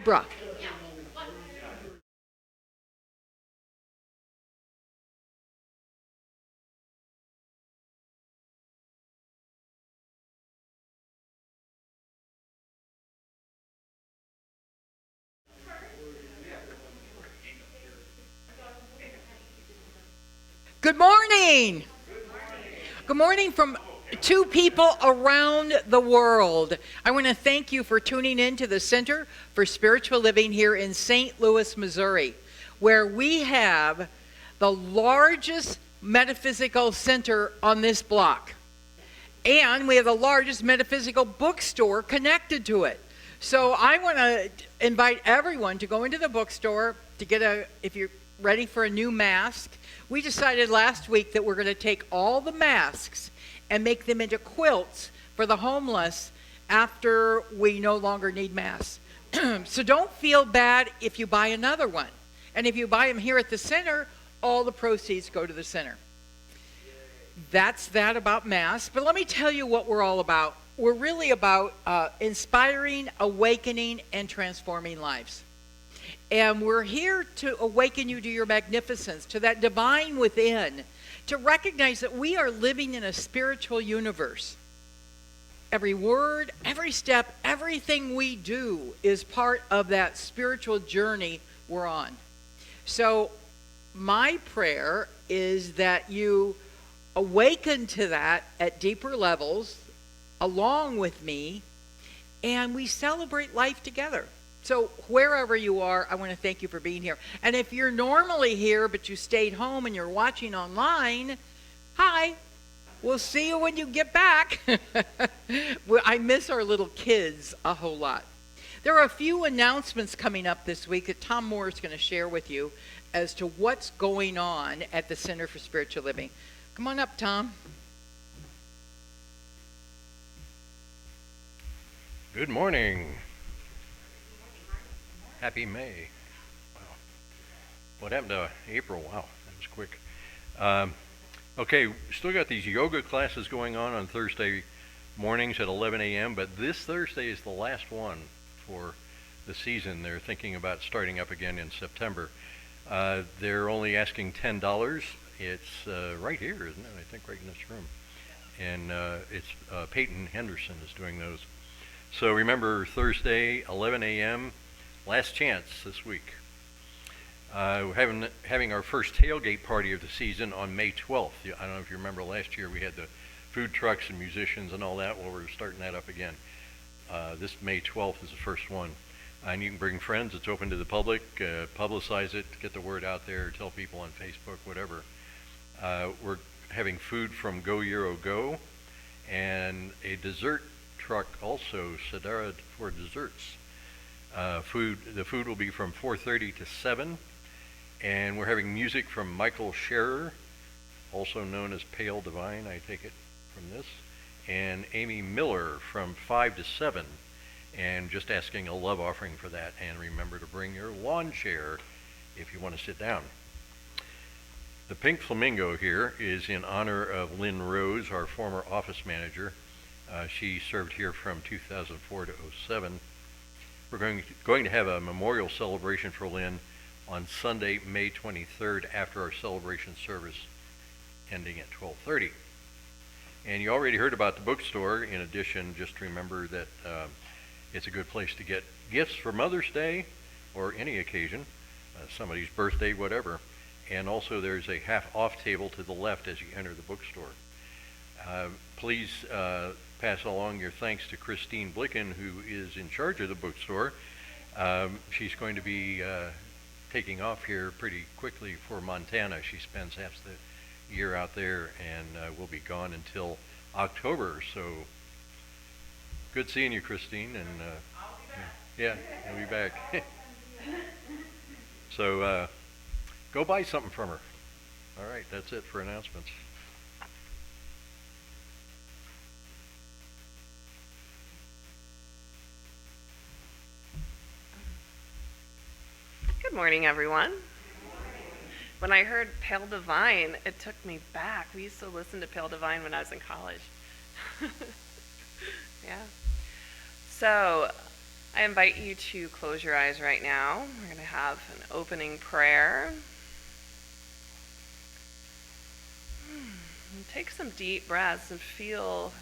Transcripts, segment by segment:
Deborah. Good morning. Good morning from two people around the world. I want to thank you for tuning in to the Center for Spiritual Living here in St. Louis, Missouri, where we have the largest metaphysical center on this block. And we have the largest metaphysical bookstore connected to it. So I want to invite everyone to go into the bookstore to get if you're ready for a new mask. We decided last week that we're going to take all the masks and make them into quilts for the homeless after we no longer need masks. So don't feel bad if you buy another one. And if you buy them here at the center, all the proceeds go to the center. That's that about masks. But let me tell you what we're all about. We're really about inspiring, awakening, and transforming lives. And we're here to awaken you to your magnificence, to that divine within, to recognize that we are living in a spiritual universe. Every word, every step, everything we do is part of that spiritual journey we're on. So my prayer is that you awaken to that at deeper levels along with me, and we celebrate life together. So wherever you are, I want to thank you for being here. And if you're normally here, but you stayed home and you're watching online, hi. We'll see you when you get back. I miss our little kids a whole lot. There are a few announcements coming up this week that Tom Moore is going to share with you as to what's going on at the Center for Spiritual Living. Come on up, Tom. Good morning. Happy May. Wow. What happened to April? Wow, that was quick. Okay, still got these yoga classes going on Thursday mornings at 11 a.m., but this Thursday is the last one for the season. They're thinking about starting up again in September. They're only asking $10. It's right here, isn't it? I think right in this room. And it's Peyton Henderson is doing those. So remember, Thursday, 11 a.m., last chance this week. We're having our first tailgate party of the season on May 12th. I don't know if you remember last year we had the food trucks and musicians and all that. Well, we're starting that up again. This May 12th is the first one. And you can bring friends. It's open to the public. Publicize it, get the word out there, tell people on Facebook, whatever. We're having food from Go Euro Go and a dessert truck also, Sedara for desserts. The food will be from 4:30 to 7, and we're having music from Michael Scherer, also known as Pale Divine, I take it from this, and Amy Miller from 5 to 7, and just asking a love offering for that. And remember to bring your lawn chair if you want to sit down. The Pink Flamingo here is in honor of Lynn Rose, our former office manager. She served here from 2004 to 07. We're going to have a memorial celebration for Lynn on Sunday, May 23rd, after our celebration service ending at 12:30. And you already heard about the bookstore. In addition, just remember that it's a good place to get gifts for Mother's Day or any occasion, somebody's birthday, whatever. And also there's a half-off table to the left as you enter the bookstore. Please pass along your thanks to Christine Blicken, who is in charge of the bookstore. She's going to be taking off here pretty quickly for Montana. She spends half the year out there and will be gone until October. So good seeing you, Christine. And I'll be back. yeah, I'll be back. So go buy something from her. All right, that's it for announcements. Good morning, everyone. When I heard Pale Divine, it took me back. We used to listen to Pale Divine when I was in college. Yeah. So I invite you to close your eyes right now. We're going to have an opening prayer. And take some deep breaths and feel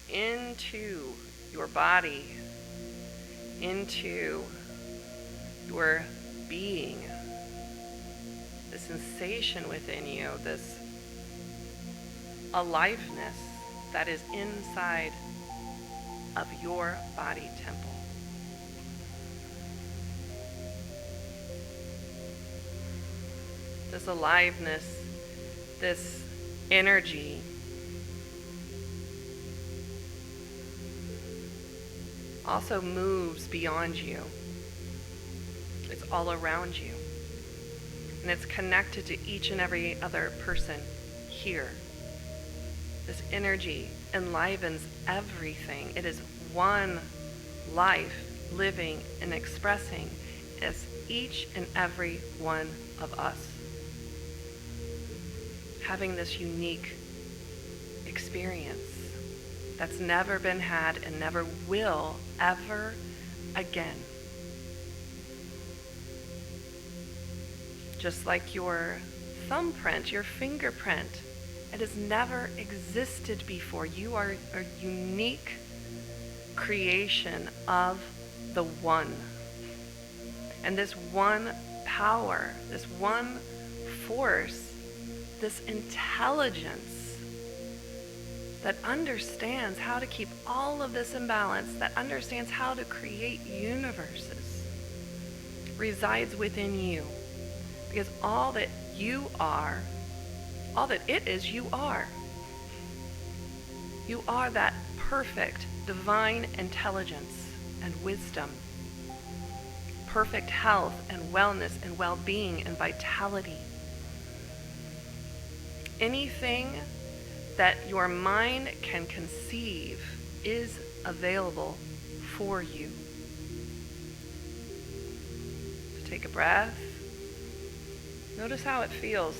into your body, into your being, the sensation within you, this aliveness that is inside of your body temple. This aliveness, this energy also moves beyond you. It's all around you. And it's connected to each and every other person here. This energy enlivens everything. It is one life living and expressing as each and every one of us, having this unique experience that's never been had and never will ever again. Just like your thumbprint, your fingerprint, it has never existed before. You are a unique creation of the one. And this one power, this one force, this intelligence that understands how to keep all of this in balance, that understands how to create universes, resides within you. Because all that you are, all that it is, you are. You are that perfect divine intelligence and wisdom, perfect health and wellness and well-being and vitality. Anything that your mind can conceive is available for you. So take a breath. Notice how it feels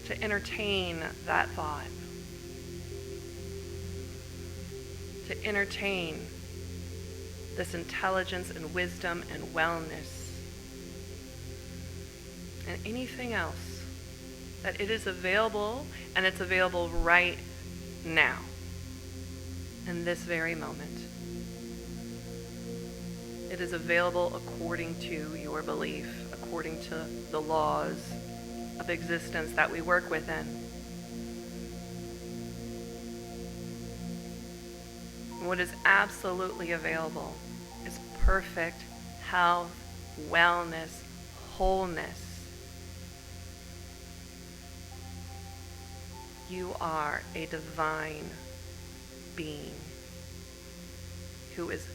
to entertain that thought, to entertain this intelligence and wisdom and wellness and anything else, that it is available, and it's available right now, in this very moment. It is available according to your belief, according to the laws of existence that we work within. What is absolutely available is perfect health, wellness, wholeness. You are a divine being who is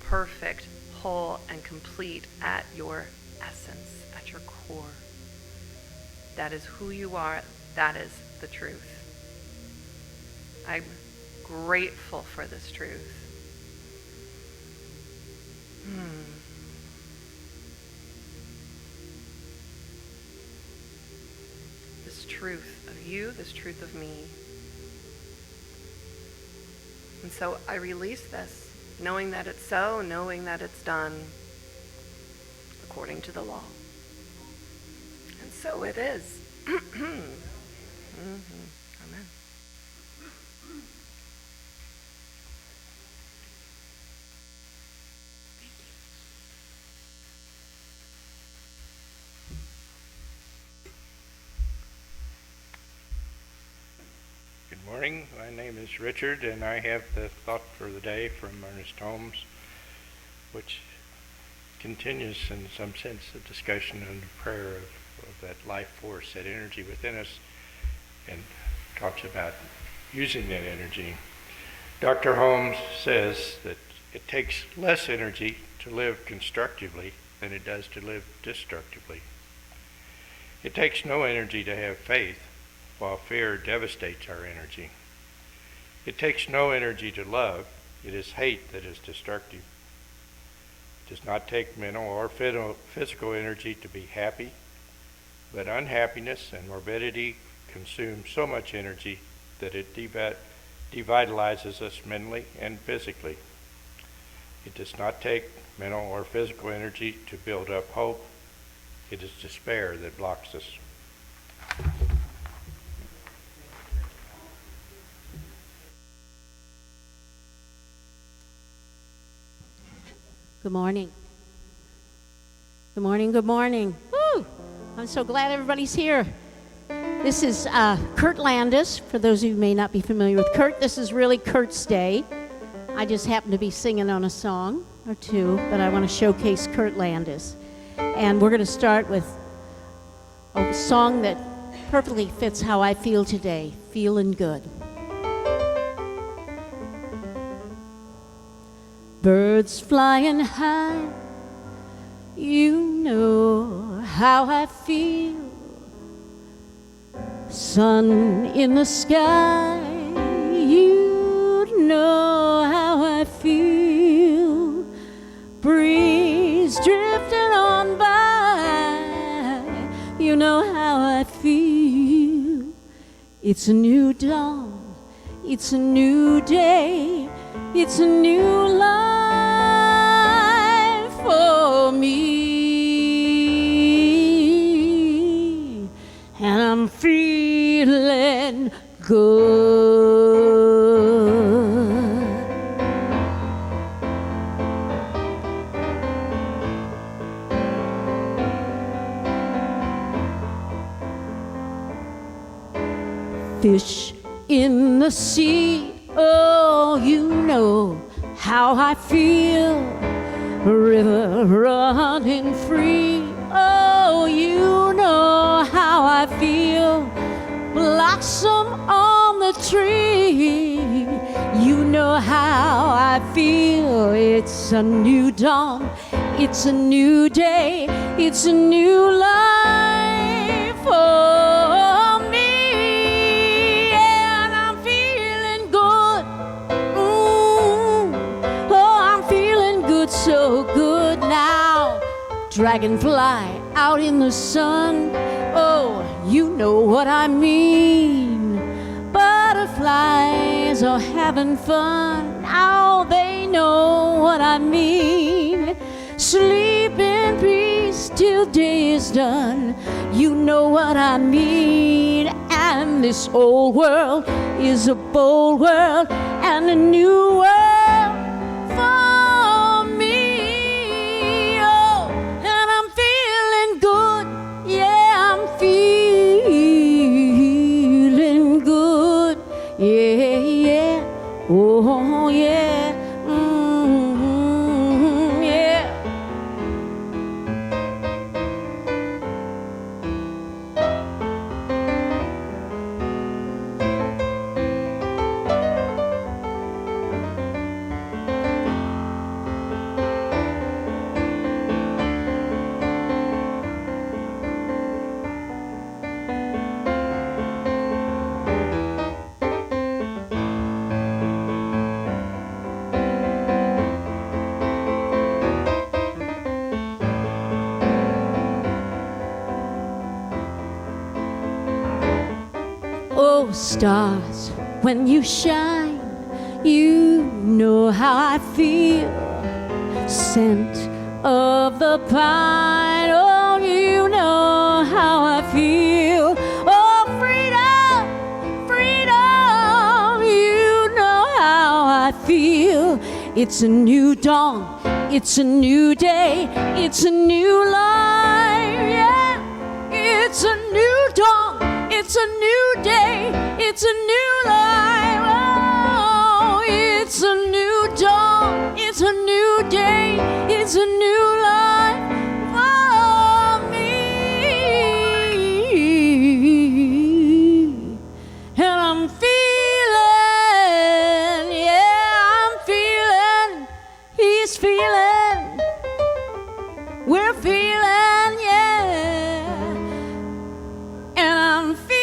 perfect, whole, and complete at your essence, at your core. That is who you are. That is the truth. I'm grateful for this truth. This truth of you, this truth of me. And so I release this, knowing that it's so, knowing that it's done according to the law. And so it is. Amen. Good morning. My name is Richard, and I have the thought for the day from Ernest Holmes, which continues in some sense the discussion and the prayer of that life force, that energy within us, and talks about using that energy. Dr. Holmes says that it takes less energy to live constructively than it does to live destructively. It takes no energy to have faith, while fear devastates our energy. It takes no energy to love. It is hate that is destructive. It does not take mental or physical energy to be happy, but unhappiness and morbidity consume so much energy that it devitalizes us mentally and physically. It does not take mental or physical energy to build up hope. It is despair that blocks us. Good morning. Good morning, good morning. Woo! I'm so glad everybody's here. This is Kurt Landis. For those of you who may not be familiar with Kurt, this is really Kurt's day. I just happen to be singing on a song or two, but I want to showcase Kurt Landis. And we're going to start with a song that perfectly fits how I feel today, Feeling Good. Birds flying high, you know how I feel. Sun in the sky, you know how I feel. Breeze drifting on by, you know how I feel. It's a new dawn, it's a new day, it's a new life for me, and I'm feeling good. Fish in the sea, oh, you know how I feel. River running free, oh, you know how I feel. Blossom on the tree, you know how I feel. It's a new dawn, it's a new day, it's a new life for me, and I'm feeling good. Oh, I'm feeling good, so good now. Dragonfly out in the sun, oh, you know what I mean. Butterflies are having fun, now they know what I mean. Sleep in peace till day is done, you know what I mean. And this old world is a bold world and a new world for me. Oh, and I'm feeling good, yeah, I'm feeling good, yeah, yeah, oh, yeah, yeah. Oh, stars, when you shine, you know how I feel. Scent of the pine, oh, you know how I feel. Oh, freedom, freedom, you know how I feel. It's a new dawn, it's a new day, it's a new life, yeah. It's a new dawn, it's a new day, it's a new life. Oh, it's a new dawn, it's a new day, it's a new life for me. And I'm feeling, yeah, I'm feeling, he's feeling, we're feeling, yeah. And I'm feeling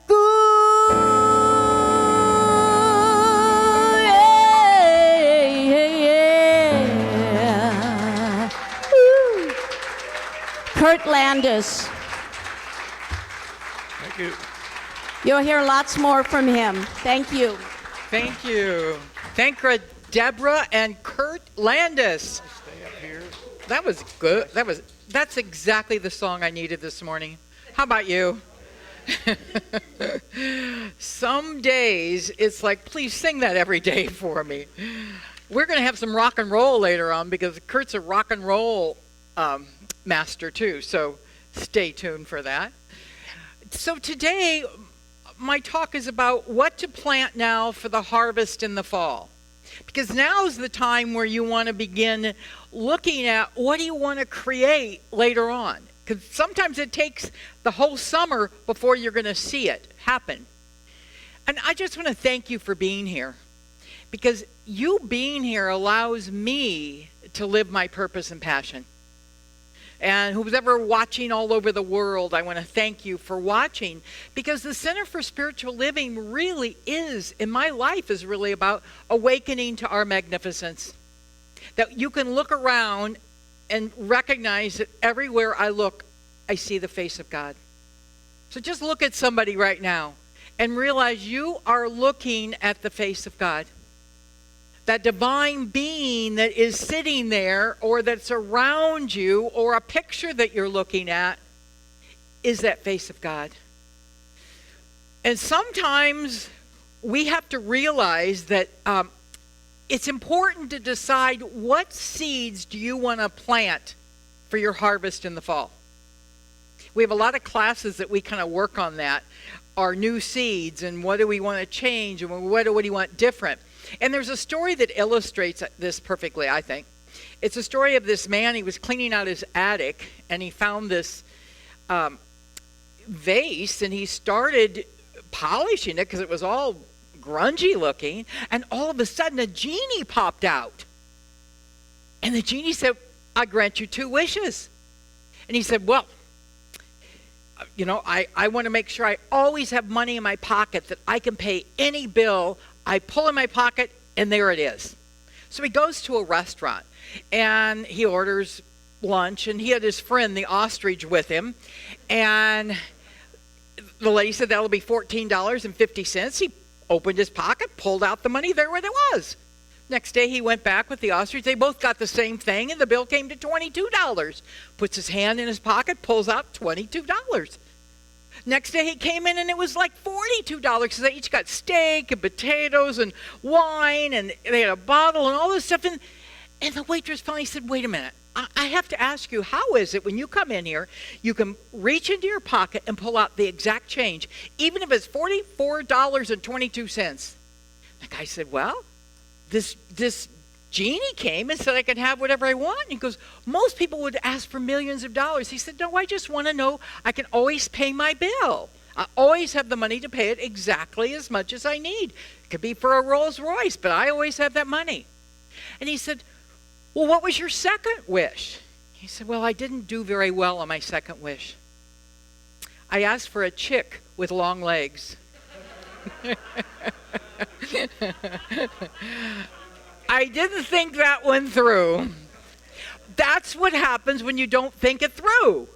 good, yeah, yeah. Woo. Kurt Landis. Thank you. You'll hear lots more from him. Thank you. Thank you. Thankra Deborah and Kurt Landis. Stay up here. That was good. That's exactly the song I needed this morning. How about you? Some days it's like, please sing that every day for me. We're going to have some rock and roll later on because Kurt's a rock and roll master too. So stay tuned for that. So today, my talk is about what to plant now for the harvest in the fall. Because now is the time where you want to begin looking at what do you want to create later on. Because sometimes it takes the whole summer before you're going to see it happen. And I just want to thank you for being here. Because you being here allows me to live my purpose and passion. And who's ever watching all over the world, I want to thank you for watching. Because the Center for Spiritual Living really is, in my life, is really about awakening to our magnificence. That you can look around and recognize that everywhere I look, I see the face of God. So just look at somebody right now and realize you are looking at the face of God. That divine being that is sitting there or that's around you or a picture that you're looking at is that face of God. And sometimes we have to realize that it's important to decide what seeds do you want to plant for your harvest in the fall. We have a lot of classes that we kind of work on that, our new seeds and what do we want to change and what do we want different. And there's a story that illustrates this perfectly, I think. It's a story of this man. He was cleaning out his attic and he found this vase and he started polishing it because it was all grungy looking, and all of a sudden a genie popped out. And the genie said, I grant you 2 wishes. And he said, well, you know, I want to make sure I always have money in my pocket that I can pay any bill. I pull in my pocket and there it is. So he goes to a restaurant and he orders lunch, and he had his friend, the ostrich, with him. And the lady said, that'll be $14.50. He opened his pocket, pulled out the money, there it was. Next day he went back with the ostrich. They both got the same thing, and the bill came to $22. Puts his hand in his pocket, pulls out $22. Next day he came in and it was like $42 because they each got steak and potatoes and wine, and they had a bottle and all this stuff. And the waitress finally said, wait a minute, I have to ask you, how is it when you come in here, you can reach into your pocket and pull out the exact change, even if it's $44.22? The guy said, well, this genie came and said I can have whatever I want. And he goes, most people would ask for millions of dollars. He said, no, I just want to know I can always pay my bill. I always have the money to pay it exactly as much as I need. It could be for a Rolls Royce, but I always have that money. And he said, well, what was your second wish? He said, well, I didn't do very well on my second wish. I asked for a chick with long legs. I didn't think that one through. That's what happens when you don't think it through.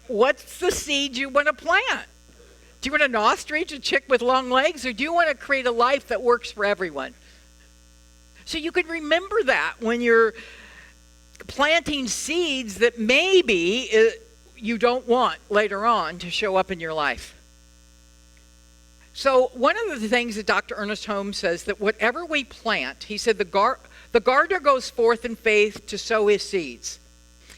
What's the seed you want to plant? Do you want an ostrich, a chick with long legs, or do you want to create a life that works for everyone? So you can remember that when you're planting seeds that maybe you don't want later on to show up in your life. So one of the things that Dr. Ernest Holmes says, that whatever we plant, he said the gardener goes forth in faith to sow his seeds.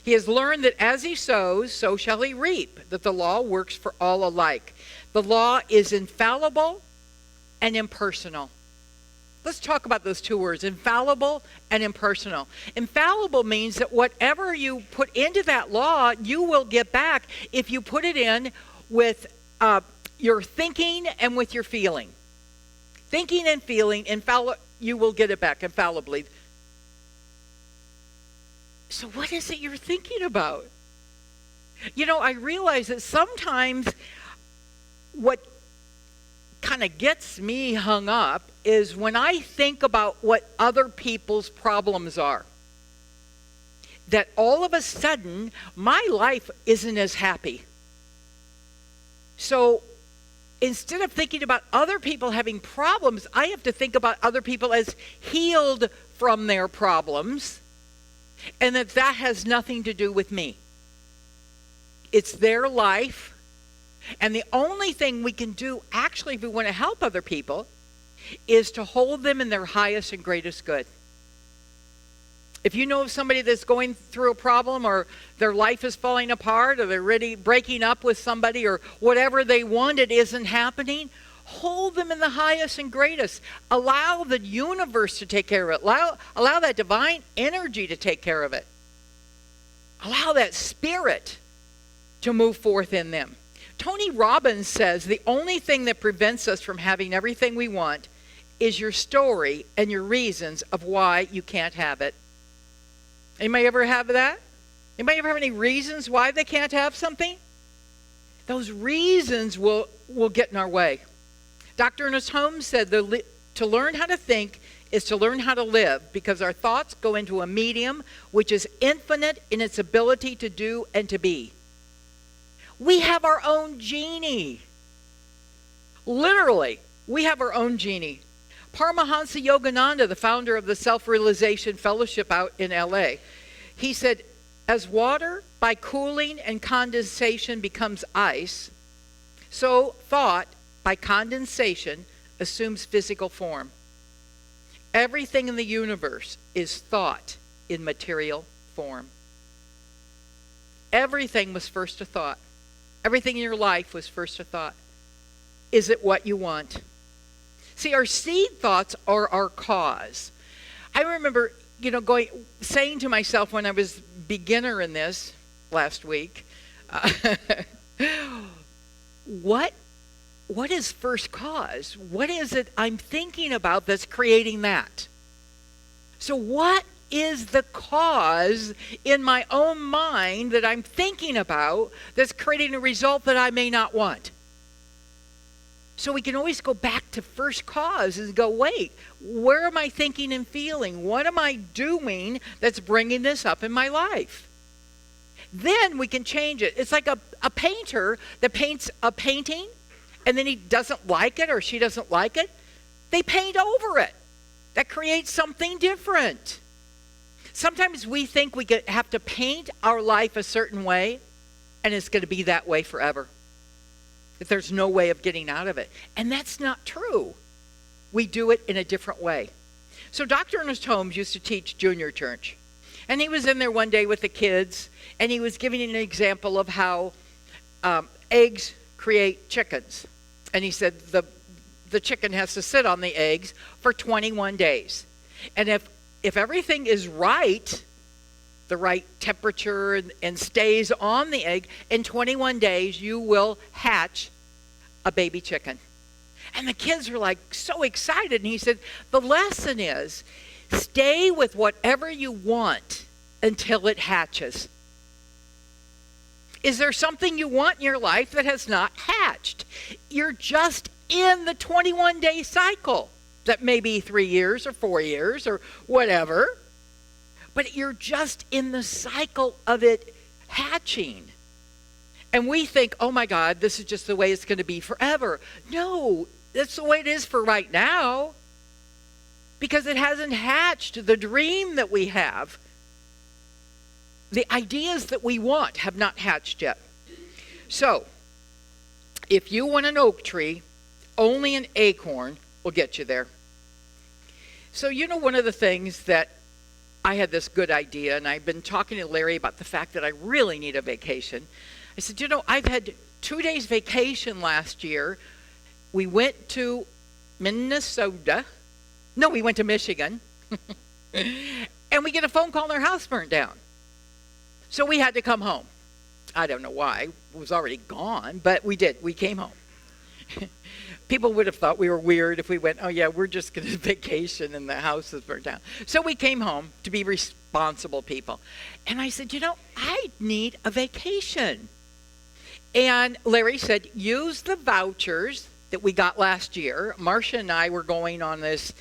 He has learned that as he sows, so shall he reap, that the law works for all alike. The law is infallible and impersonal. Let's talk about those 2 words, infallible and impersonal. Infallible means that whatever you put into that law, you will get back if you put it in with your thinking and with your feeling. Thinking and feeling, you will get it back infallibly. So what is it you're thinking about? You know, I realize that sometimes what kind of gets me hung up is when I think about what other people's problems are. That all of a sudden, my life isn't as happy. So instead of thinking about other people having problems, I have to think about other people as healed from their problems, and that has nothing to do with me. It's their life, and the only thing we can do, actually, if we want to help other people, is to hold them in their highest and greatest good. If you know of somebody that's going through a problem, or their life is falling apart, or they're really breaking up with somebody, or whatever they wanted isn't happening, hold them in the highest and greatest. Allow the universe to take care of it. Allow that divine energy to take care of it. Allow that spirit to move forth in them. Tony Robbins says the only thing that prevents us from having everything we want is your story and your reasons of why you can't have it. Anybody ever have that? Anybody ever have any reasons why they can't have something? Those reasons will get in our way. Dr. Ernest Holmes said to learn how to think is to learn how to live, because our thoughts go into a medium which is infinite in its ability to do and to be. We have our own genie. Literally, we have our own genie. Paramahansa Yogananda, the founder of the Self-Realization Fellowship out in LA, he said, as water by cooling and condensation becomes ice, so thought by condensation assumes physical form. Everything in the universe is thought in material form. Everything was first a thought. Everything in your life was first a thought. Is it what you want? See, our seed thoughts are our cause. I remember, saying to myself when I was beginner in this last week, what is first cause? What is it I'm thinking about that's creating that? So what is the cause in my own mind that I'm thinking about that's creating a result that I may not want? So we can always go back to first cause and go, wait, where am I thinking and feeling? What am I doing that's bringing this up in my life? Then we can change it. It's like a painter that paints a painting, and then he doesn't like it or she doesn't like it. They paint over it. That creates something different. Sometimes we think we have to paint our life a certain way, and it's going to be that way forever. That there's no way of getting out of it. And that's not true. We do it in a different way. So Dr. Ernest Holmes used to teach junior church. And he was in there one day with the kids, and he was giving an example of how eggs create chickens. And he said the chicken has to sit on the eggs for 21 days. And if everything is right, the right temperature and stays on the egg, in 21 days you will hatch a baby chicken. And the kids were like so excited. And he said, the lesson is stay with whatever you want until it hatches. Is there something you want in your life that has not hatched? You're just in the 21-day cycle. That may be 3 years or 4 years or whatever. But you're just in the cycle of it hatching. And we think, oh my God, this is just the way it's going to be forever. No, that's the way it is for right now. Because it hasn't hatched. The dream that we have, the ideas that we want have not hatched yet. So, if you want an oak tree, only an acorn will get you there. So, one of the things that I had this good idea, and I've been talking to Larry about the fact that I really need a vacation. I said, I've had 2 days vacation last year. We went to Minnesota. No, we went to Michigan. And we get a phone call and our house burned down. So we had to come home. I don't know why. It was already gone, but we did. We came home. People would have thought we were weird if we went, oh yeah, we're just going to vacation and the house is burned down. So we came home to be responsible people. And I said, I need a vacation. And Larry said, use the vouchers that we got last year. Marcia and I were going on this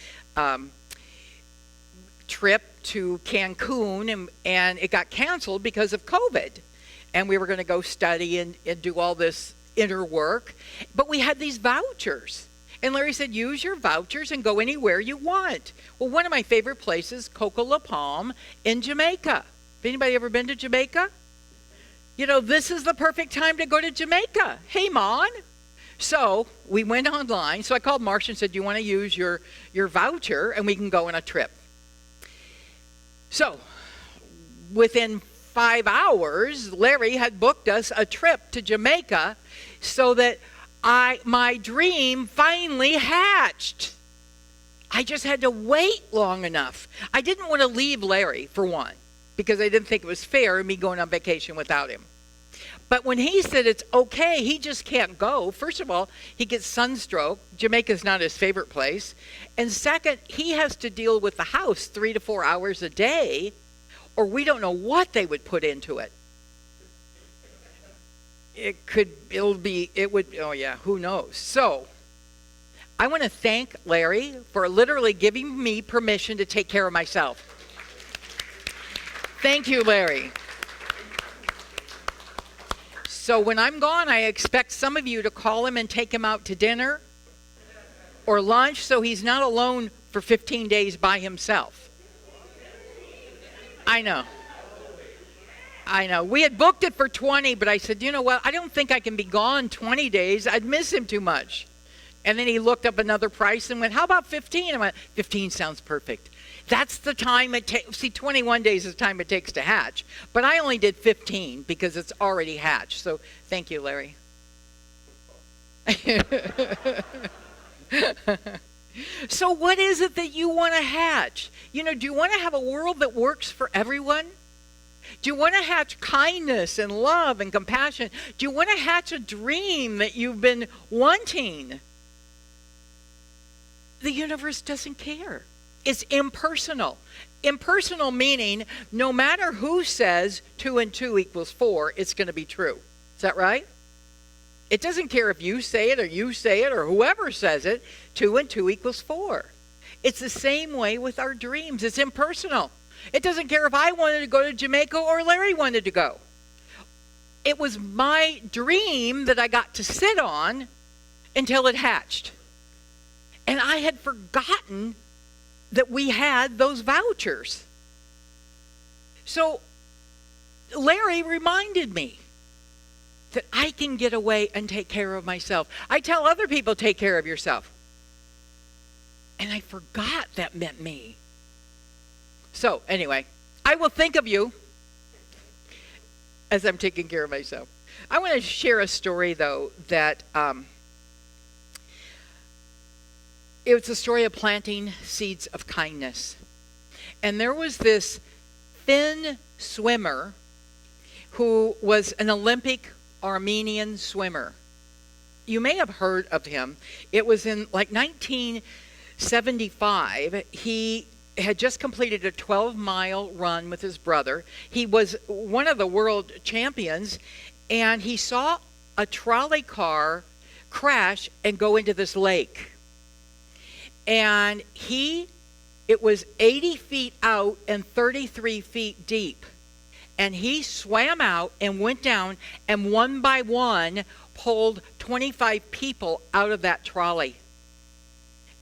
trip to Cancun, and it got canceled because of COVID. And we were going to go study and do all this inner work, but we had these vouchers. And Larry said, use your vouchers and go anywhere you want. Well, one of my favorite places, Coco La Palm in Jamaica. Have anybody ever been to Jamaica? You know, this is the perfect time to go to Jamaica. Hey, Mon. So we went online. So I called Marcia and said, do you want to use your voucher and we can go on a trip? So within 5 hours, Larry had booked us a trip to Jamaica so that my dream finally hatched. I just had to wait long enough. I didn't want to leave Larry, for one, because I didn't think it was fair me going on vacation without him. But when he said it's okay, he just can't go. First of all, he gets sunstroke. Jamaica's not his favorite place. And second, he has to deal with the house 3 to 4 hours a day, or we don't know what they would put into it. Who knows? So, I want to thank Larry for literally giving me permission to take care of myself. Thank you, Larry. So when I'm gone, I expect some of you to call him and take him out to dinner or lunch so he's not alone for 15 days by himself. I know. We had booked it for 20, but I said, you know what? I don't think I can be gone 20 days. I'd miss him too much. And then he looked up another price and went, how about 15? I went, 15 sounds perfect. That's the time it takes. See, 21 days is the time it takes to hatch. But I only did 15 because it's already hatched. So thank you, Larry. So what is it that you want to hatch? You know, do you want to have a world that works for everyone? Do you want to hatch kindness and love and compassion? Do you want to hatch a dream that you've been wanting? The universe doesn't care. It's impersonal. Impersonal meaning no matter who says 2 and 2 equals 4, it's going to be true. Is that right? It doesn't care if you say it or you say it or whoever says it, 2 and 2 equals 4. It's the same way with our dreams. It's impersonal. It doesn't care if I wanted to go to Jamaica or Larry wanted to go. It was my dream that I got to sit on until it hatched. And I had forgotten that we had those vouchers. So Larry reminded me that I can get away and take care of myself. I tell other people, take care of yourself. And I forgot that meant me. So anyway, I will think of you as I'm taking care of myself. I want to share a story, though, that it's a story of planting seeds of kindness. And there was this Finn swimmer who was an Olympic Armenian swimmer. You may have heard of him. It was in like 1975. He had just completed a 12-mile run with his brother. He was one of the world champions, and he saw a trolley car crash and go into this lake. And it was 80 feet out and 33 feet deep. And he swam out and went down and one by one pulled 25 people out of that trolley.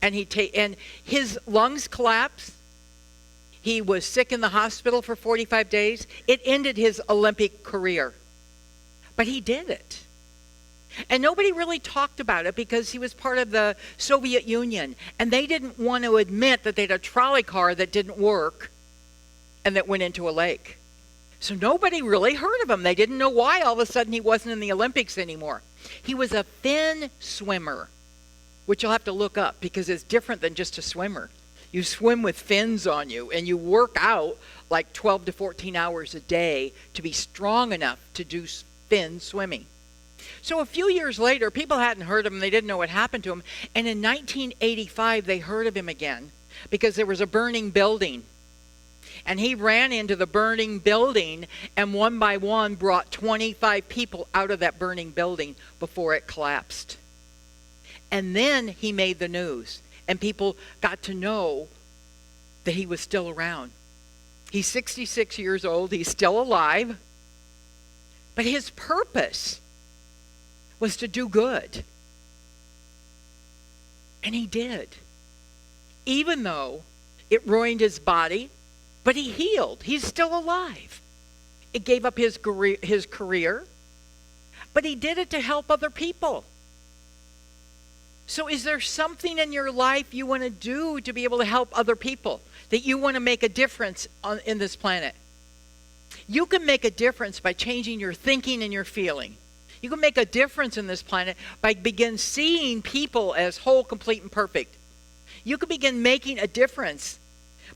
And his lungs collapsed. He was sick in the hospital for 45 days. It ended his Olympic career. But he did it. And nobody really talked about it because he was part of the Soviet Union. And they didn't want to admit that they had a trolley car that didn't work and that went into a lake. So nobody really heard of him. They didn't know why all of a sudden he wasn't in the Olympics anymore. He was a Finn swimmer, which you'll have to look up because it's different than just a swimmer. You swim with fins on you, and you work out like 12 to 14 hours a day to be strong enough to do fin swimming. So a few years later, people hadn't heard of him. They didn't know what happened to him. And in 1985, they heard of him again because there was a burning building. And he ran into the burning building and one by one brought 25 people out of that burning building before it collapsed. And then he made the news. And people got to know that he was still around. He's 66 years old. He's still alive. But his purpose was to do good. And he did. Even though it ruined his body, but he healed. He's still alive. It gave up his career, but he did it to help other people. So is there something in your life you want to do to be able to help other people, that you want to make a difference in this planet? You can make a difference by changing your thinking and your feeling. You can make a difference in this planet by begin seeing people as whole, complete, and perfect. You can begin making a difference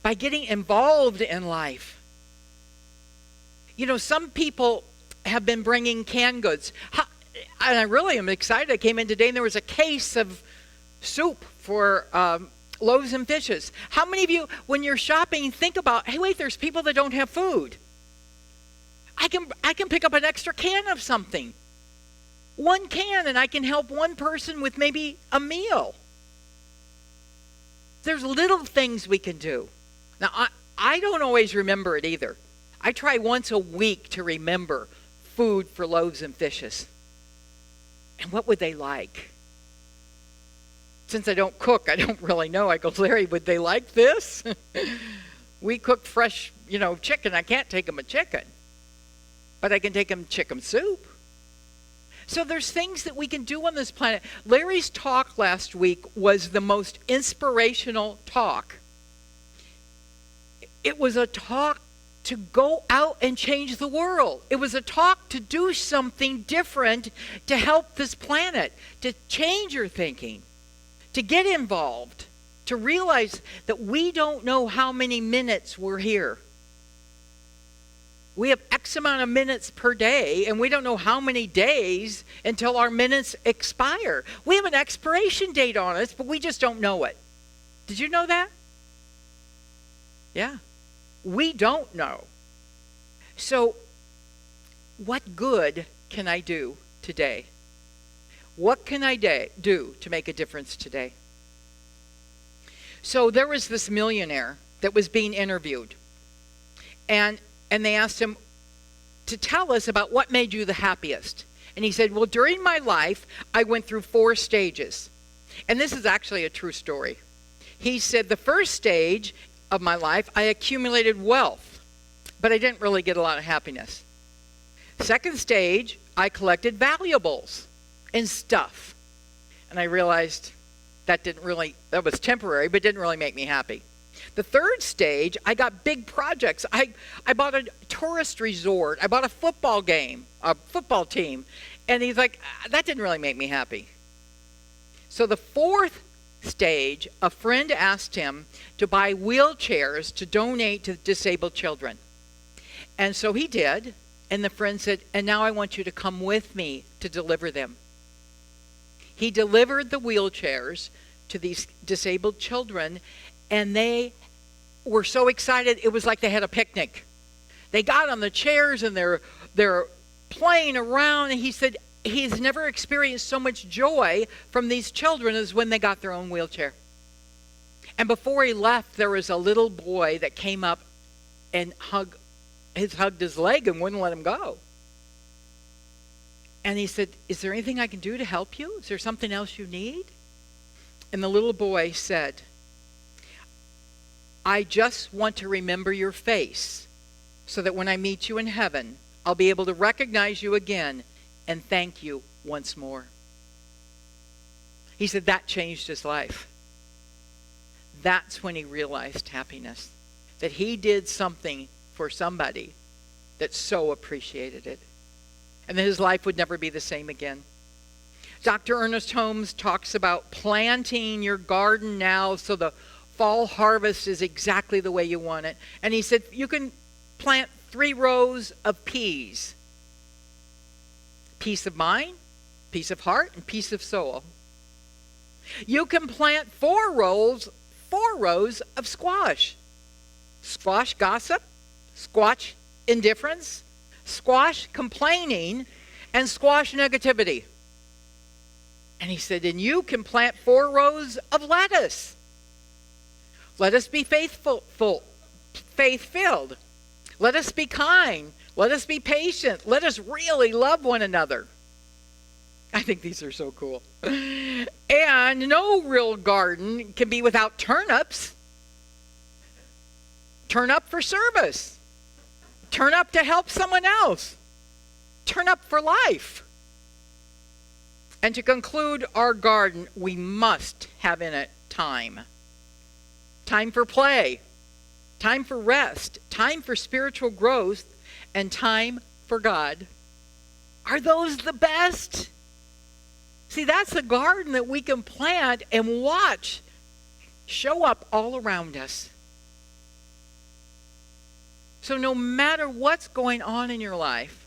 by getting involved in life. You know, some people have been bringing canned goods. And I really am excited. I came in today and there was a case of soup for loaves and fishes. How many of you, when you're shopping, think about, hey, wait, there's people that don't have food. I can pick up an extra can of something. One can, and I can help one person with maybe a meal. There's little things we can do. Now, I don't always remember it either. I try once a week to remember food for loaves and fishes. And what would they like? Since I don't cook, I don't really know. I go, Larry, would they like this? We cook fresh, chicken. I can't take them a chicken. But I can take them chicken soup. So there's things that we can do on this planet. Larry's talk last week was the most inspirational talk. It was a talk to go out and change the world. It was a talk to do something different to help this planet, to change your thinking, to get involved, to realize that we don't know how many minutes we're here. We have X amount of minutes per day, and we don't know how many days until our minutes expire. We have an expiration date on us, but we just don't know it. Did you know that? Yeah. We don't know. So, what good can I do today? What can I do to make a difference today? So, there was this millionaire that was being interviewed. And they asked him to tell us about what made you the happiest. And he said, well, during my life, I went through 4 stages. And this is actually a true story. He said, the first stage of my life, I accumulated wealth, but I didn't really get a lot of happiness. Second stage, I collected valuables and stuff. And I realized that was temporary, but didn't really make me happy. The third stage, I got big projects. I bought a tourist resort. I bought a football team. And he's like, that didn't really make me happy. So the fourth stage, a friend asked him to buy wheelchairs to donate to disabled children. And so he did. And the friend said, and now I want you to come with me to deliver them. He delivered the wheelchairs to these disabled children, and they were so excited, it was like they had a picnic. They got on the chairs and they're playing around, and he said he's never experienced so much joy from these children as when they got their own wheelchair. And before he left, there was a little boy that came up and hugged his leg and wouldn't let him go. And he said, is there anything I can do to help you? Is there something else you need? And the little boy said, I just want to remember your face so that when I meet you in heaven, I'll be able to recognize you again and thank you once more. He said that changed his life. That's when he realized happiness, that he did something for somebody that so appreciated it, and that his life would never be the same again. Dr. Ernest Holmes talks about planting your garden now so the fall harvest is exactly the way you want it. And he said you can plant 3 rows of peas. Peace of mind, peace of heart, and peace of soul. You can plant 4 rows of squash. Squash gossip, squash indifference, squash complaining, and squash negativity. And he said, and you can plant 4 rows of lettuce. Let us be faith-filled. Let us be kind. Let us be patient. Let us really love one another. I think these are so cool. And no real garden can be without turnips. Turn up for service. Turn up to help someone else. Turn up for life. And to conclude our garden, we must have in it time. Time for play, time for rest, time for spiritual growth, and time for God. Are those the best? See, that's a garden that we can plant and watch show up all around us. So no matter what's going on in your life,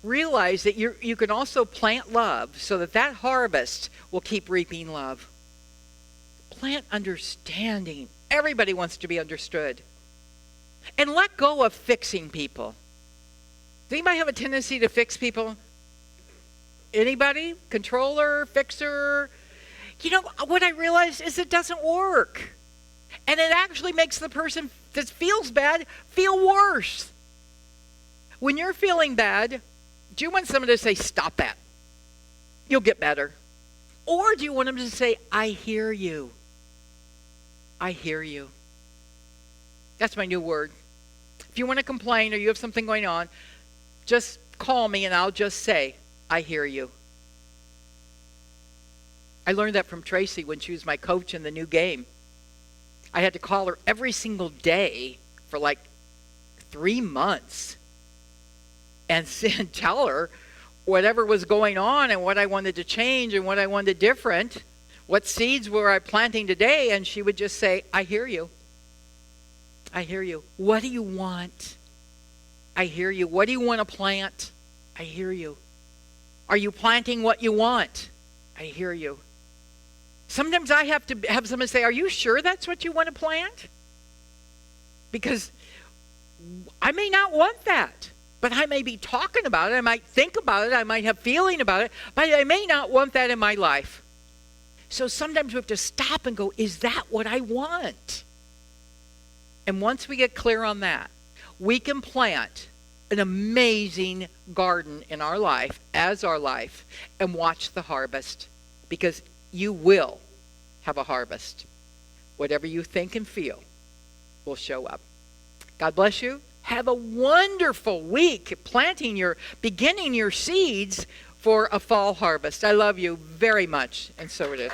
realize that you can also plant love so that that harvest will keep reaping love. Plant understanding. Everybody wants to be understood. And let go of fixing people. Does anybody have a tendency to fix people? Anybody? Controller, fixer? You know, what I realized is it doesn't work. And it actually makes the person that feels bad feel worse. When you're feeling bad, do you want someone to say, stop that? You'll get better. Or do you want them to say, I hear you? I hear you. That's my new word. If you want to complain or you have something going on, just call me and I'll just say, I hear you. I learned that from Tracy when she was my coach in the new game. I had to call her every single day for like 3 months and tell her whatever was going on and what I wanted to change and what I wanted different, what seeds were I planting today, and she would just say, I hear you. I hear you. What do you want? I hear you. What do you want to plant? I hear you. Are you planting what you want? I hear you. Sometimes I have to have someone say, are you sure that's what you want to plant? Because I may not want that, but I may be talking about it. I might think about it. I might have feeling about it, but I may not want that in my life. So sometimes we have to stop and go, is that what I want? And once we get clear on that, we can plant an amazing garden in our life, as our life, and watch the harvest, because you will have a harvest. Whatever you think and feel will show up. God bless you. Have a wonderful week beginning your seeds for a fall harvest. I love you very much, and so it is.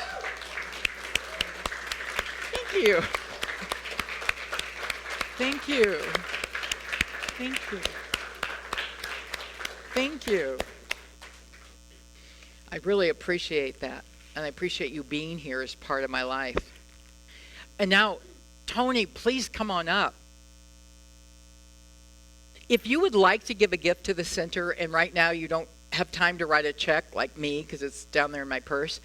Thank you. Thank you. Thank you. Thank you. I really appreciate that. And I appreciate you being here as part of my life. And now, Tony, please come on up. If you would like to give a gift to the center, and right now you don't have time to write a check like me because it's down there in my purse,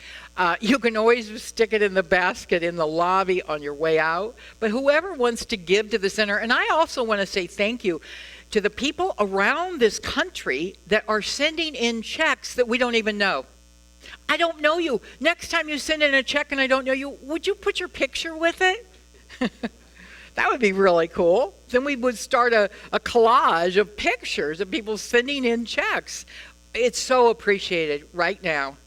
you can always stick it in the basket in the lobby on your way out. But whoever wants to give to the center, and I also want to say thank you to the people around this country that are sending in checks that we don't even know. I don't know you. Next time you send in a check and I don't know you, would you put your picture with it? That would be really cool. Then we would start a collage of pictures of people sending in checks. It's so appreciated right now.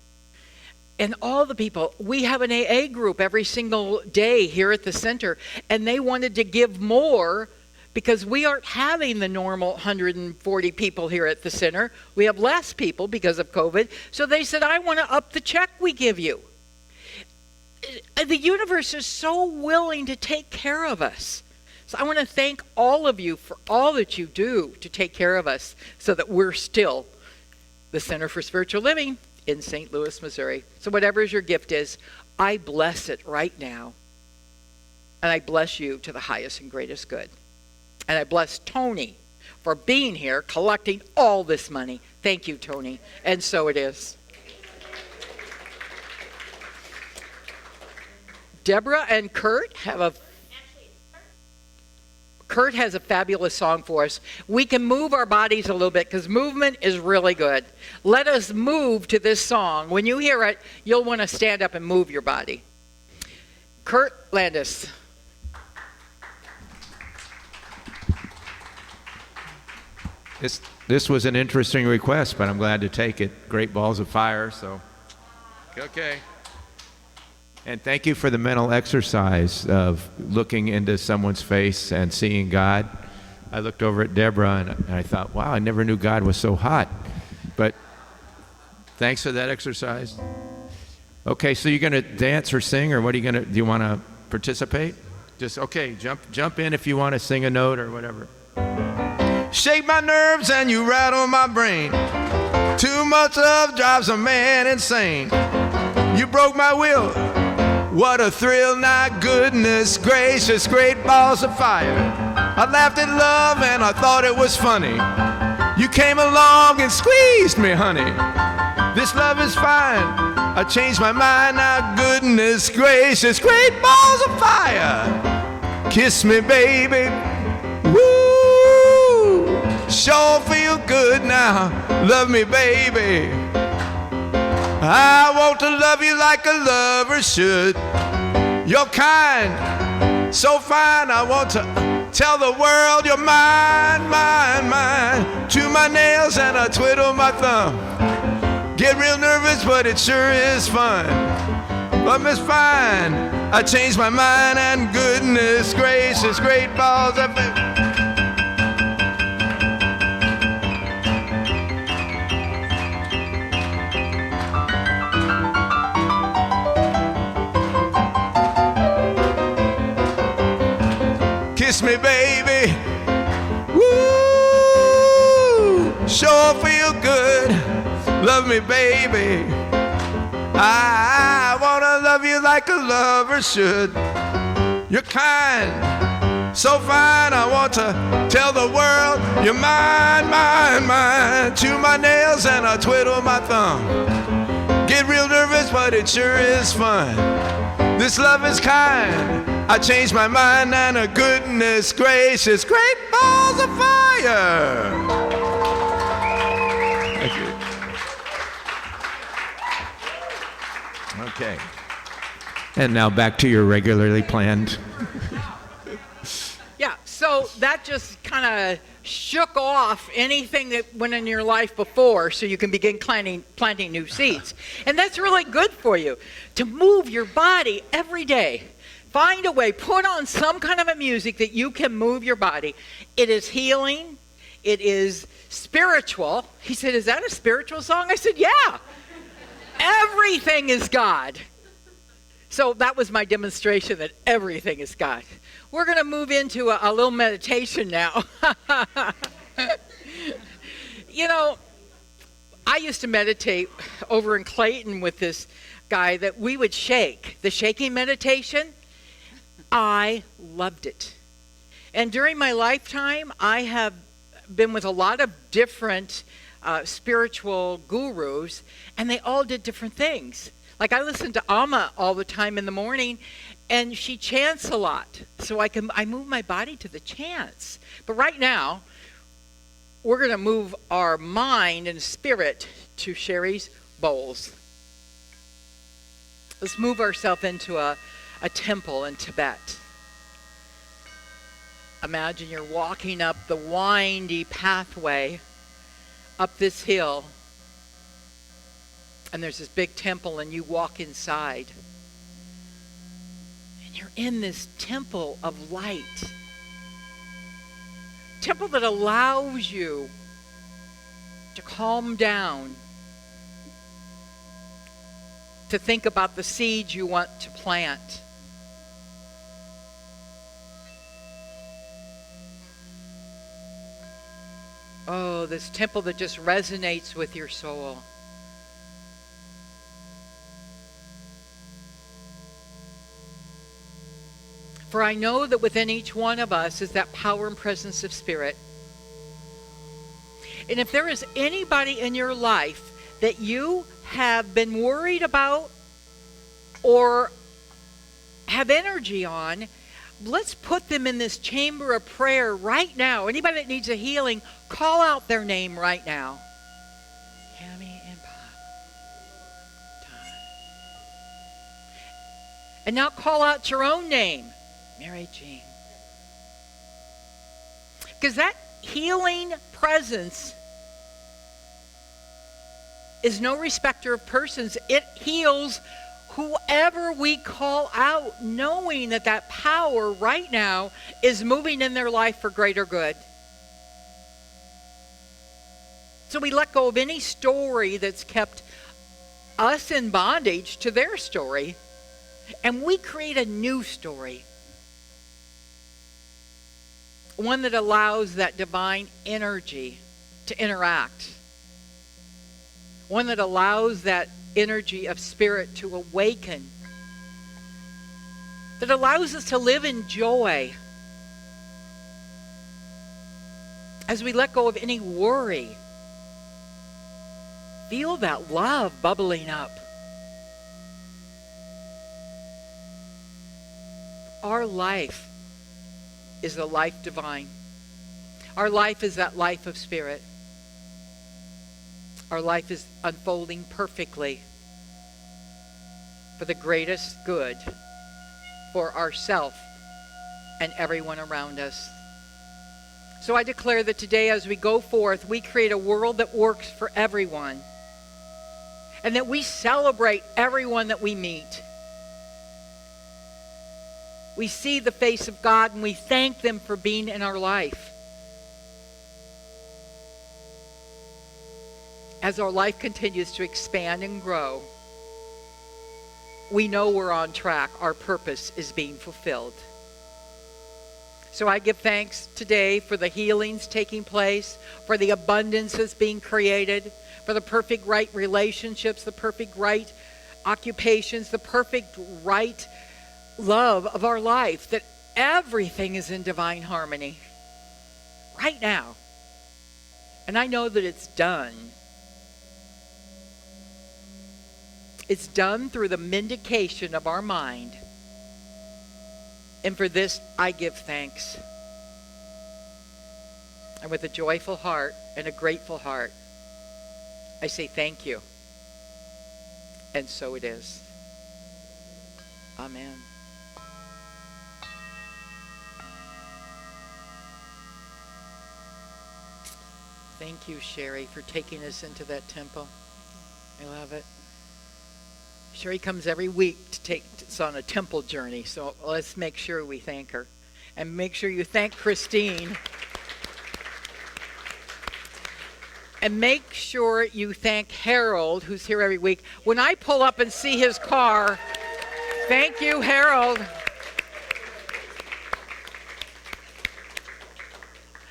And all the people, we have an AA group every single day here at the center, and they wanted to give more because we aren't having the normal 140 people here at the center. We have less people because of COVID. So they said, I want to up the check we give you. The universe is so willing to take care of us. So I want to thank all of you for all that you do to take care of us so that we're still the Center for Spiritual Living in St. Louis, Missouri. So whatever your gift is, I bless it right now. And I bless you to the highest and greatest good. And I bless Tony for being here, collecting all this money. Thank you, Tony. And so it is. Deborah and Kurt Kurt has a fabulous song for us. We can move our bodies a little bit because movement is really good. Let us move to this song. When you hear it, you'll want to stand up and move your body. Kurt Landis. This was an interesting request, but I'm glad to take it. Great Balls of Fire, so Okay. And thank you for the mental exercise of looking into someone's face and seeing God. I looked over at Deborah and I thought, wow, I never knew God was so hot. But thanks for that exercise. Okay, so you're going to dance or sing, or what are you going to, do you want to participate? Just, okay, jump in if you want to sing a note or whatever. Shake my nerves and you rattle my brain. Too much love drives a man insane. You broke my will. What a thrill, now goodness gracious, great balls of fire. I laughed at love and I thought it was funny. You came along and squeezed me, honey. This love is fine. I changed my mind, now goodness gracious, great balls of fire. Kiss me, baby. Woo! Sure feel good now. Love me, baby. I want to love you like a lover should. You're kind, so fine. I want to tell the world you're mine, mine, mine. Chew my nails and I twiddle my thumb. Get real nervous, but it sure is fun. But Miss Fine, I changed my mind, and goodness gracious, great balls of it. Kiss me, baby. Woo! Sure feel good. Love me, baby. I wanna love you like a lover should. You're kind, so fine. I want to tell the world you're mine, mine, mine. Chew my nails and I twiddle my thumb. Get real nervous, but it sure is fun. This love is kind. I changed my mind, and a goodness gracious, great balls of fire. Thank you. Okay. And now back to your regularly planned. Yeah, so that just kind of shook off anything that went in your life before so you can begin planting new seeds. And that's really good for you, to move your body every day. Find a way, put on some kind of a music that you can move your body. It is healing. It is spiritual. He said, is that a spiritual song? I said, yeah. Everything is God. So that was my demonstration that everything is God. We're going to move into a little meditation now. You know, I used to meditate over in Clayton with this guy that we would shake. The shaking meditation, I loved it. And during my lifetime, I have been with a lot of different spiritual gurus, and they all did different things. Like I listen to Amma all the time in the morning, and she chants a lot. So I move my body to the chants. But right now, we're going to move our mind and spirit to Sherry's bowls. Let's move ourselves into a temple in Tibet. Imagine you're walking up the windy pathway up this hill, and there's this big temple, and you walk inside. And you're in this temple of light. Temple that allows you to calm down, to think about the seeds you want to plant. Oh, this temple that just resonates with your soul. For I know that within each one of us is that power and presence of spirit. And if there is anybody in your life that you have been worried about or have energy on, let's put them in this chamber of prayer right now. Anybody that needs a healing, call out their name right now. Tammy and Bob. Todd. And now call out your own name. Mary Jean. Because that healing presence is no respecter of persons. It heals whoever we call out, knowing that that power right now is moving in their life for greater good. So we let go of any story that's kept us in bondage to their story, and we create a new story. One that allows that divine energy to interact. One that allows that energy of spirit to awaken. That allows us to live in joy. As we let go of any worry, feel that love bubbling up. Our life is the life divine. Our life is that life of spirit. Our life is unfolding perfectly for the greatest good for ourselves and everyone around us. So I declare that today as we go forth, we create a world that works for everyone, and that we celebrate everyone that we meet. We see the face of God and we thank them for being in our life. As our life continues to expand and grow, we know we're on track. Our purpose is being fulfilled. So I give thanks today for the healings taking place, for the abundances being created, for the perfect right relationships, the perfect right occupations, the perfect right love of our life, that everything is in divine harmony right now. And I know that it's done. It's done through the vindication of our mind. And for this, I give thanks. And with a joyful heart and a grateful heart, I say thank you. And so it is. Amen. Thank you, Sherry, for taking us into that temple. I love it. Sherry comes every week to take us on a temple journey, so let's make sure we thank her. And make sure you thank Christine. And make sure you thank Harold, who's here every week. When I pull up and see his car, thank you, Harold.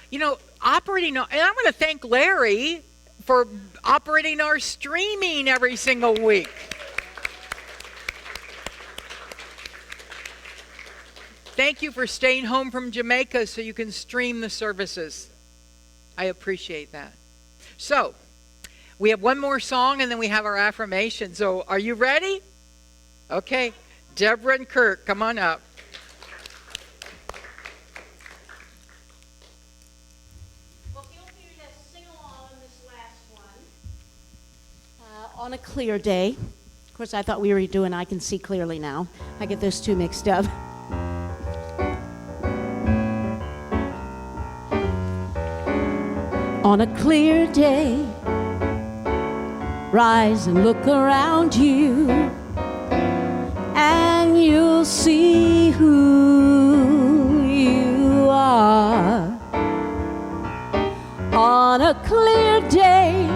You know, and I'm going to thank Larry for operating our streaming every single week. Thank you for staying home from Jamaica so you can stream the services. I appreciate that. So, we have one more song and then we have our affirmation. So, are you ready? Okay. Deborah and Kirk, come on up. Well, feel free to sing along on this last one. On a clear day. Of course, I thought we were doing I Can See Clearly Now. I get those two mixed up. On a clear day, rise and look around you, and you'll see who you are. On a clear day,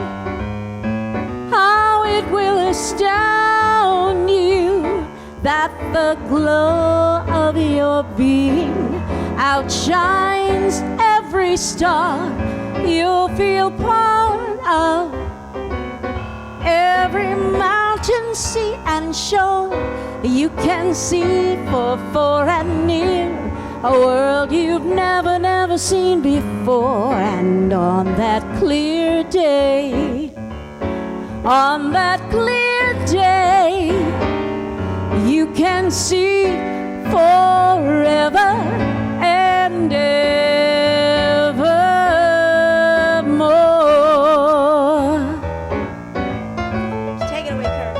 how it will astound you that the glow of your being outshines every star. You'll feel part of every mountain, sea, and shore. You can see far and near a world you've never seen before. And on that clear day, you can see forever and evermore. Take it away, Kurt.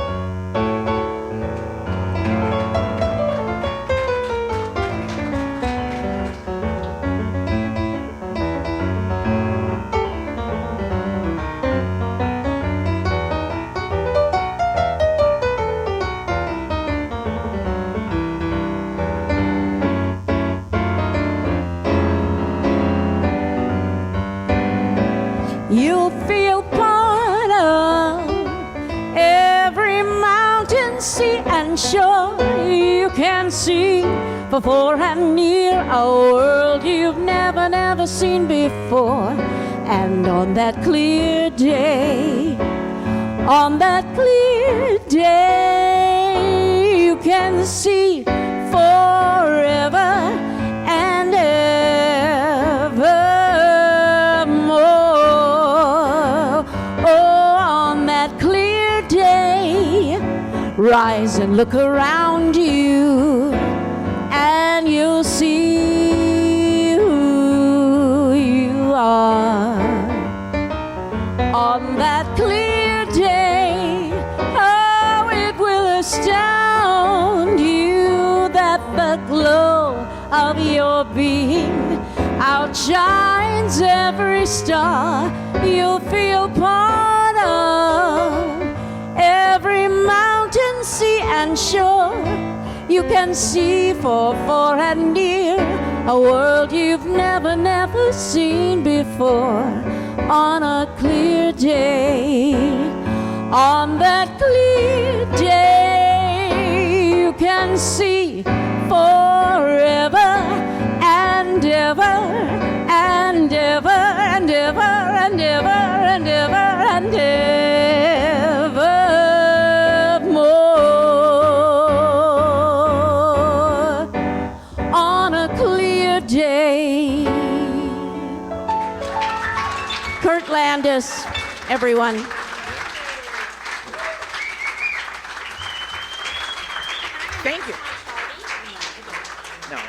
sea and shore. You can see for far and near a world you've never seen before. And on that clear day, on that clear day, you can see forever and evermore. Oh, on that clear day, rise and look around you, and you'll see who you are. On that clear day, oh, it will astound you that the glow of your being outshines every star you'll feel part of. Every mountain, sea, and shore you can see for far and near, a world you've never seen before. On a clear day, on that clear day, you can see forever and ever and ever and ever and ever and ever and evermore. On a clear day. Kurt Landis, everyone. Thank you. No.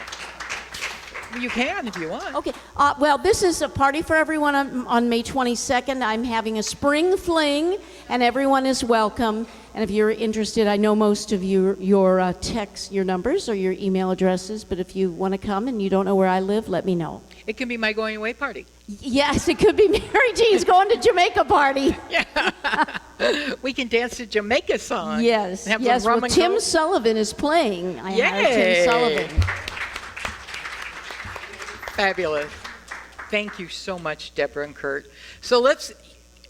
You can if you want. Okay, well, this is a party for everyone on May 22nd. I'm having a spring fling, and everyone is welcome. And if you're interested, I know most of you, your text, your numbers or your email addresses, but if you want to come and you don't know where I live, let me know. It can be my going away party. Yes, it could be Mary Jean's going to Jamaica party. Yeah. We can dance the Jamaica song. Yes, Have yes. some rum Well, and Tim coke. Sullivan is playing. I hired Yay. Tim Sullivan. Fabulous. Thank you so much, Deborah and Kurt. So let's,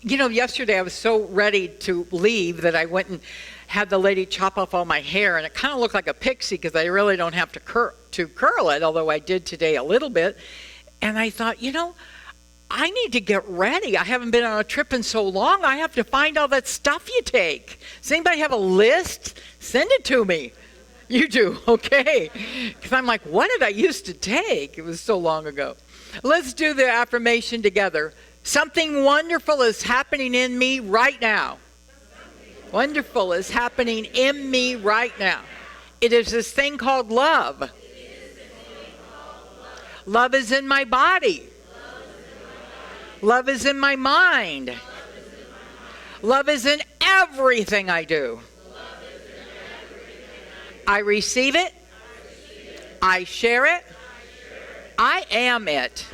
yesterday I was so ready to leave that I went and had the lady chop off all my hair, and it kind of looked like a pixie because I really don't have to curl it, although I did today a little bit. And I thought, I need to get ready. I haven't been on a trip in so long. I have to find all that stuff you take. Does anybody have a list? Send it to me. You do, okay. Because I'm like, what did I used to take? It was so long ago. Let's do the affirmation together. Something wonderful is happening in me right now. Wonderful is happening in me right now. It is this thing called love. Love is in my body. Love is in my mind. Love is in everything I do. I receive it. I share it. I am it.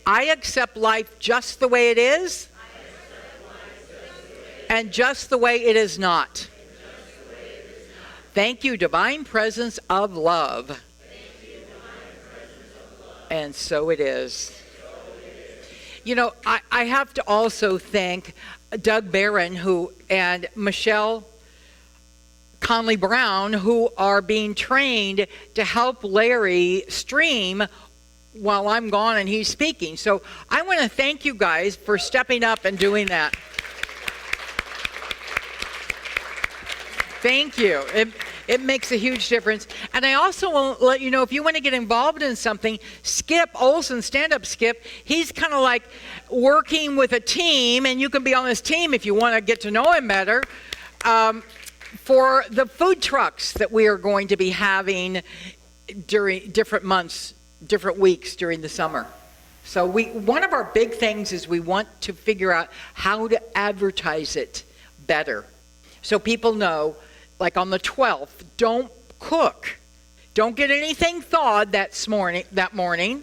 I accept life just the way it is and just the way it is not. Thank you, Divine Presence of Love. And so it is. I have to also thank Doug Barron and Michelle Conley Brown, who are being trained to help Larry stream while I'm gone and he's speaking. So I want to thank you guys for stepping up and doing that. Thank you. It makes a huge difference. And I also want to let you know, if you want to get involved in something, Skip Olson, stand-up Skip, he's kind of like working with a team, and you can be on this team if you want to get to know him better, for the food trucks that we are going to be having during different months, different weeks during the summer. So one of our big things is we want to figure out how to advertise it better. So people know, like on the 12th, don't cook. Don't get anything thawed that morning.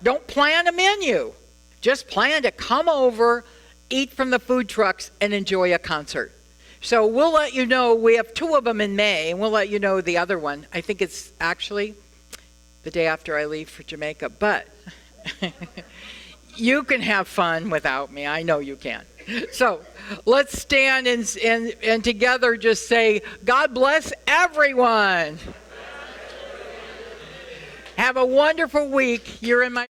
Don't plan a menu. Just plan to come over, eat from the food trucks, and enjoy a concert. So we'll let you know. We have 2 of them in May, and we'll let you know the other one. I think it's actually the day after I leave for Jamaica. But You can have fun without me. I know you can. So let's stand and together just say, God bless everyone. Have a wonderful week. You're in my